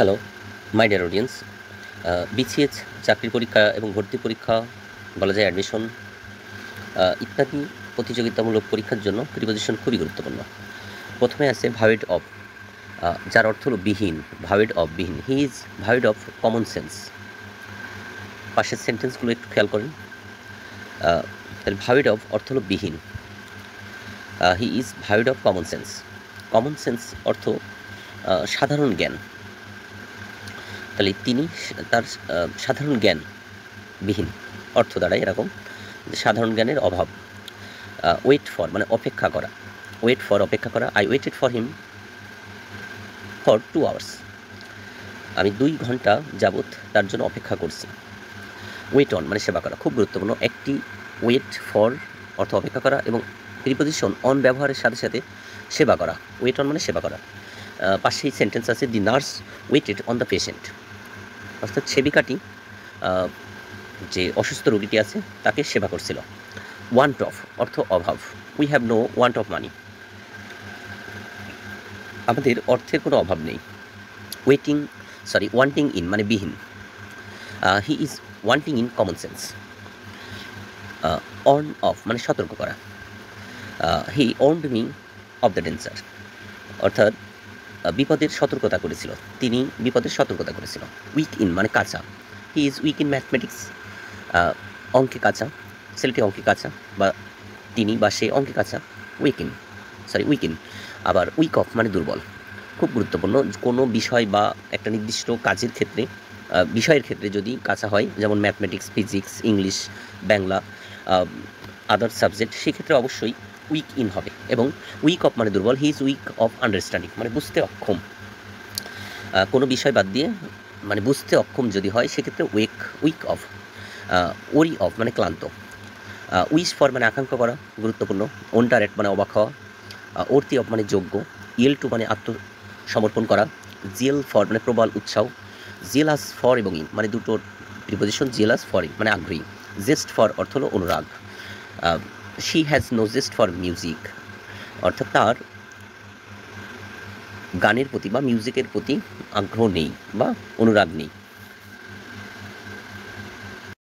Hello my dear audience. BCS চাকরির পরীক্ষা এবং ভর্তি পরীক্ষা, বলা যায় অ্যাডমিশন ইত্যাদি প্রতিযোগিতামূলক পরীক্ষার জন্য প্রিপোজিশন খুবই গুরুত্বপূর্ণ। প্রথমে আছে ভাইড অফ, যার অর্থ হলো বিহীন। ভাইড অফ বিহীন, he is vide of common sense. পাশের সেন্টেন্সগুলো একটু খেয়াল করেন। তাহলে ভাইড অফ অর্থ হলো বিহীন, he is vide of common sense. Common sense অর্থ সাধারণ জ্ঞান। তাহলে তিনি তার সাধারণ জ্ঞান বিহীন অর্থ দাঁড়ায় এরকম, সাধারণ জ্ঞানের অভাব। ওয়েট ফর মানে অপেক্ষা করা, ওয়েট ফর অপেক্ষা করা। I waited for him for 2 hours, আমি 2 ঘন্টা যাবৎ তার জন্য অপেক্ষা করছি। ওয়েট অন মানে সেবা করা, খুব গুরুত্বপূর্ণ। একটি ওয়েট ফর অর্থ অপেক্ষা করা এবং প্রিপোজিশন অন ব্যবহারের সাথে সাথে সেবা করা। ওয়েট অন মানে সেবা করা। পাশেই সেন্টেন্স আছে, the nurse waited on the patient, অর্থাৎ সেবিকাটি যে অসুস্থ রোগীটি আছে তাকে সেবা করছিল। ওয়ান্ট অফ অর্থ অভাব, we have no want of money, আমাদের অর্থের কোনো অভাব নেই। ওয়ান্টিং ইন মানে বিহীন, he is wanting in common sense. Warn of মানে সতর্ক করা, he warned me of the danger, অর্থাৎ বিপদের সতর্কতা করেছিল, তিনি বিপদের সতর্কতা করেছিল। উইক ইন মানে কাঁচা, he is weak in mathematics, অঙ্কে কাঁচা, ছেলেটি অঙ্কে কাঁচা বা তিনি বা সে অঙ্কে কাঁচা। Weak in. আবার উইক অফ মানে দুর্বল, খুব গুরুত্বপূর্ণ। কোনো বিষয় বা একটা নির্দিষ্ট কাজের ক্ষেত্রে, বিষয়ের ক্ষেত্রে যদি কাঁচা হয়, যেমন ম্যাথমেটিক্স, ফিজিক্স, ইংলিশ, বাংলা, আদার সাবজেক্ট, সেক্ষেত্রে অবশ্যই উইক ইন হবে। এবং উইক অফ মানে দুর্বল, he is weak of understanding মানে বুঝতে অক্ষম। কোনো বিষয় বাদ দিয়ে মানে বুঝতে অক্ষম যদি হয় সেক্ষেত্রে উইক অফ। ওরি অফ মানে ক্লান্ত। উইশ ফর মানে আকাঙ্ক্ষা করা, গুরুত্বপূর্ণ। ওন্টারেট মানে অবাক হওয়া। ওর্তি অফ মানে যোগ্য। ইয়েল টু মানে আত্মসমর্পণ করা। জিয়েল ফর মানে প্রবল উৎসাহ। জিয়েলাস ফর এবং ইন মানে দুটোর প্রিপোজিশন, জিয়েলাস ফর ইন মানে আগ্রহী। জেস্ট ফর অর্থ হলো অনুরাগ। She has no zest for music, অর্থাৎ তার গানের প্রতি বা মিউজিকের প্রতি আগ্রহ নেই বা অনুরাগ নেই।